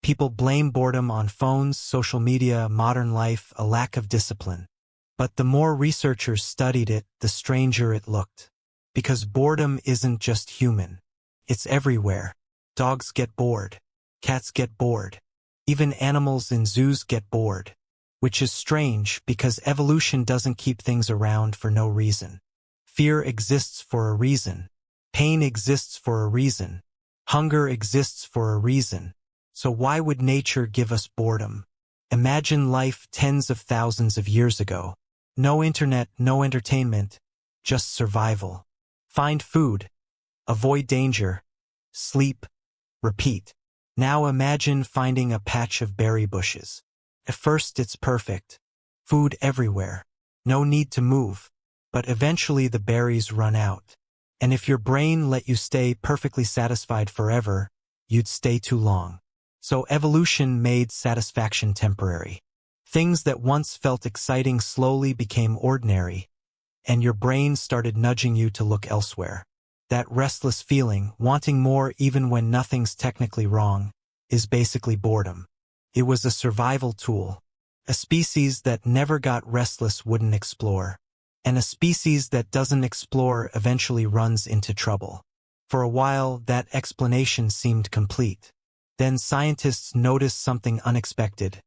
People blame boredom on phones, social media, modern life, a lack of discipline. But the more researchers studied it, the stranger it looked. Because boredom isn't just human. It's everywhere. Dogs get bored. Cats get bored. Even animals in zoos get bored. Which is strange because evolution doesn't keep things around for no reason. Fear exists for a reason. Pain exists for a reason. Hunger exists for a reason. So why would nature give us boredom? Imagine life tens of thousands of years ago. No internet, no entertainment, just survival. Find food, avoid danger, sleep, repeat. Now imagine finding a patch of berry bushes. At first it's perfect. Food everywhere. No need to move. But eventually the berries run out. And if your brain let you stay perfectly satisfied forever, you'd stay too long. So evolution made satisfaction temporary. Things that once felt exciting slowly became ordinary, and your brain started nudging you to look elsewhere. That restless feeling, wanting more even when nothing's technically wrong, is basically boredom. It was a survival tool. A species that never got restless wouldn't explore. And a species that doesn't explore eventually runs into trouble. For a while, that explanation seemed complete. Then scientists noticed something unexpected.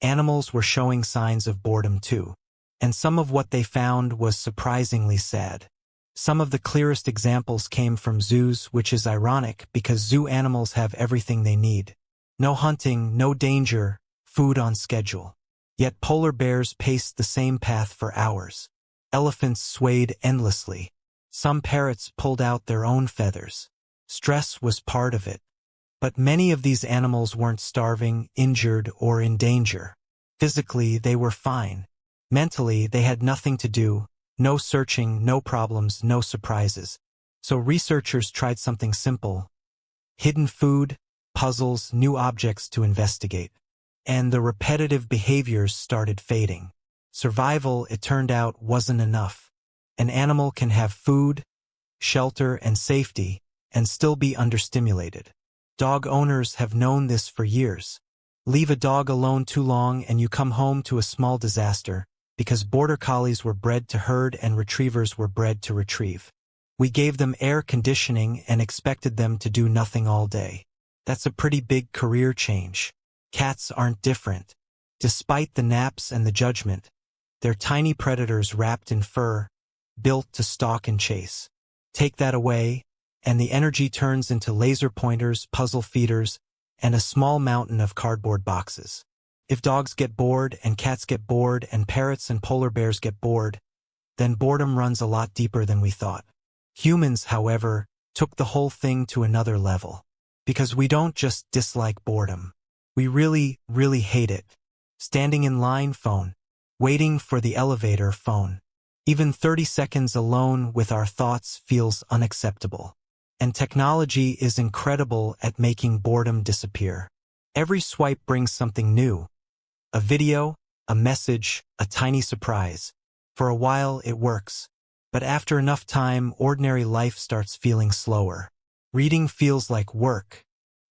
Animals were showing signs of boredom too. And some of what they found was surprisingly sad. Some of the clearest examples came from zoos, which is ironic because zoo animals have everything they need. No hunting, no danger, food on schedule. Yet polar bears paced the same path for hours. Elephants swayed endlessly. Some parrots pulled out their own feathers. Stress was part of it. But many of these animals weren't starving, injured, or in danger. Physically, they were fine. Mentally, they had nothing to do, no searching, no problems, no surprises. So researchers tried something simple. Hidden food, puzzles, new objects to investigate. And the repetitive behaviors started fading. Survival, it turned out, wasn't enough. An animal can have food, shelter, and safety, and still be understimulated. Dog owners have known this for years. Leave a dog alone too long and you come home to a small disaster, because border collies were bred to herd and retrievers were bred to retrieve. We gave them air conditioning and expected them to do nothing all day. That's a pretty big career change. Cats aren't different. Despite the naps and the judgment, they're tiny predators wrapped in fur, built to stalk and chase. Take that away, and the energy turns into laser pointers, puzzle feeders, and a small mountain of cardboard boxes. If dogs get bored, and cats get bored, and parrots and polar bears get bored, then boredom runs a lot deeper than we thought. Humans, however, took the whole thing to another level. Because we don't just dislike boredom. We really, really hate it. Standing in line, phone. Waiting for the elevator, phone. Even 30 seconds alone with our thoughts feels unacceptable. And technology is incredible at making boredom disappear. Every swipe brings something new. A video, a message, a tiny surprise. For a while, it works. But after enough time, ordinary life starts feeling slower. Reading feels like work.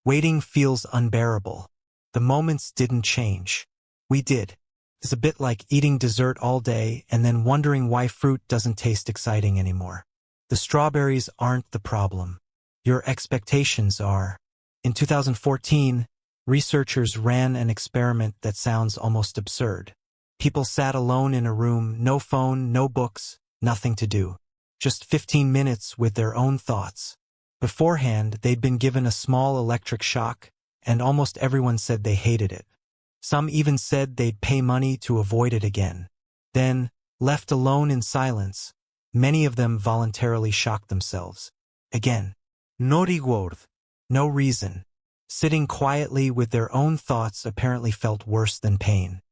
Waiting feels unbearable. The moments didn't change. We did. It's a bit like eating dessert all day and then wondering why fruit doesn't taste exciting anymore. The strawberries aren't the problem. Your expectations are. In 2014, researchers ran an experiment that sounds almost absurd. People sat alone in a room, no phone, no books, nothing to do. Just 15 minutes with their own thoughts. Beforehand, they'd been given a small electric shock, and almost everyone said they hated it. Some even said they'd pay money to avoid it again. Then, left alone in silence, many of them voluntarily shocked themselves. Again. No reward. No reason. Sitting quietly with their own thoughts apparently felt worse than pain.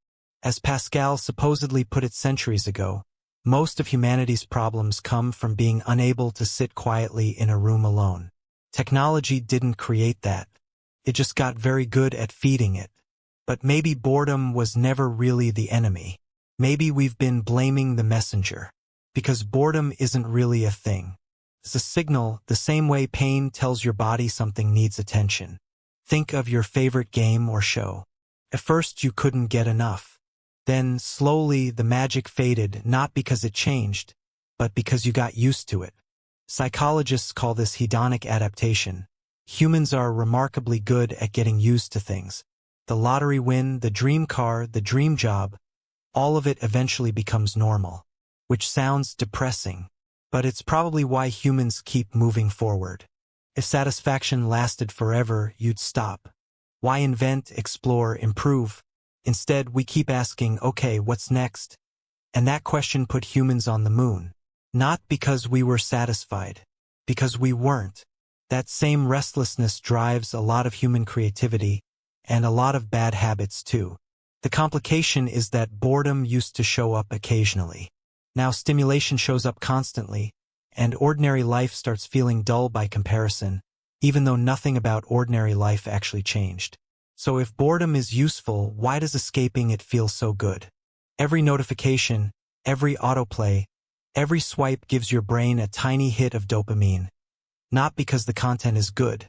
As Pascal supposedly put it centuries ago, most of humanity's problems come from being unable to sit quietly in a room alone. Technology didn't create that. It just got very good at feeding it. But maybe boredom was never really the enemy. Maybe we've been blaming the messenger. Because boredom isn't really a thing. It's a signal, the same way pain tells your body something needs attention. Think of your favorite game or show. At first you couldn't get enough. Then, slowly, the magic faded, not because it changed, but because you got used to it. Psychologists call this hedonic adaptation. Humans are remarkably good at getting used to things. The lottery win, the dream car, the dream job, all of it eventually becomes normal. Which sounds depressing, but it's probably why humans keep moving forward. If satisfaction lasted forever, you'd stop. Why invent, explore, improve? Instead, we keep asking, okay, what's next? And that question put humans on the moon. Not because we were satisfied, because we weren't. That same restlessness drives a lot of human creativity, and a lot of bad habits too. The complication is that boredom used to show up occasionally. Now stimulation shows up constantly, and ordinary life starts feeling dull by comparison, even though nothing about ordinary life actually changed. So if boredom is useful, why does escaping it feel so good? Every notification, every autoplay, every swipe gives your brain a tiny hit of dopamine. Not because the content is good,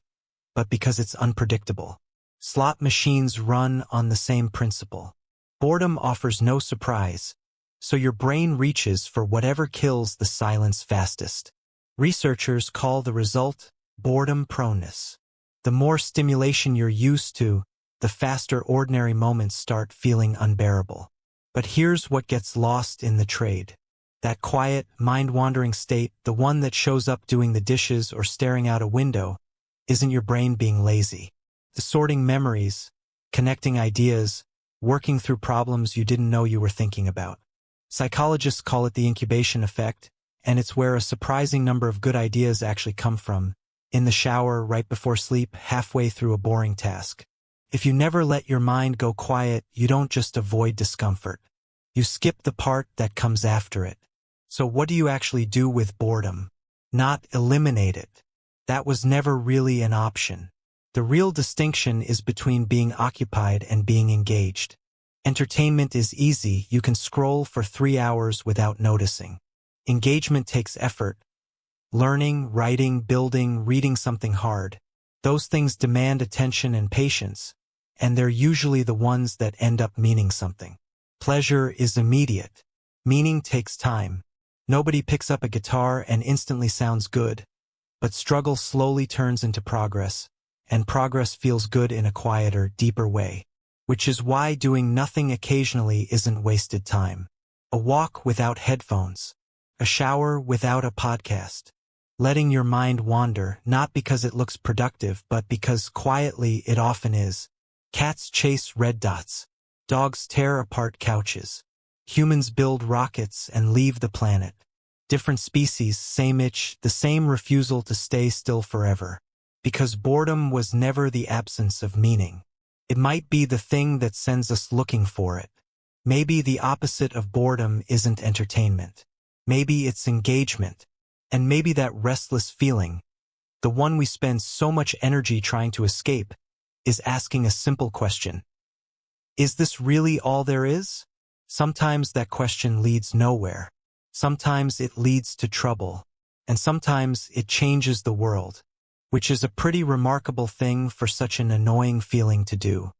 but because it's unpredictable. Slot machines run on the same principle. Boredom offers no surprise, so your brain reaches for whatever kills the silence fastest. Researchers call the result boredom proneness. The more stimulation you're used to, the faster ordinary moments start feeling unbearable. But here's what gets lost in the trade. That quiet, mind-wandering state, the one that shows up doing the dishes or staring out a window, isn't your brain being lazy. The sorting memories, connecting ideas, working through problems you didn't know you were thinking about. Psychologists call it the incubation effect, and it's where a surprising number of good ideas actually come from. In the shower, right before sleep, halfway through a boring task. If you never let your mind go quiet, you don't just avoid discomfort. You skip the part that comes after it. So what do you actually do with boredom? Not eliminate it. That was never really an option. The real distinction is between being occupied and being engaged. Entertainment is easy, you can scroll for 3 hours without noticing. Engagement takes effort. Learning, writing, building, reading something hard. Those things demand attention and patience, and they're usually the ones that end up meaning something. Pleasure is immediate. Meaning takes time. Nobody picks up a guitar and instantly sounds good, but struggle slowly turns into progress, and progress feels good in a quieter, deeper way. Which is why doing nothing occasionally isn't wasted time. A walk without headphones. A shower without a podcast. Letting your mind wander, not because it looks productive, but because quietly it often is. Cats chase red dots. Dogs tear apart couches. Humans build rockets and leave the planet. Different species, same itch, the same refusal to stay still forever. Because boredom was never the absence of meaning. It might be the thing that sends us looking for it. Maybe the opposite of boredom isn't entertainment. Maybe it's engagement. And maybe that restless feeling, the one we spend so much energy trying to escape, is asking a simple question. Is this really all there is? Sometimes that question leads nowhere. Sometimes it leads to trouble. And sometimes it changes the world, which is a pretty remarkable thing for such an annoying feeling to do.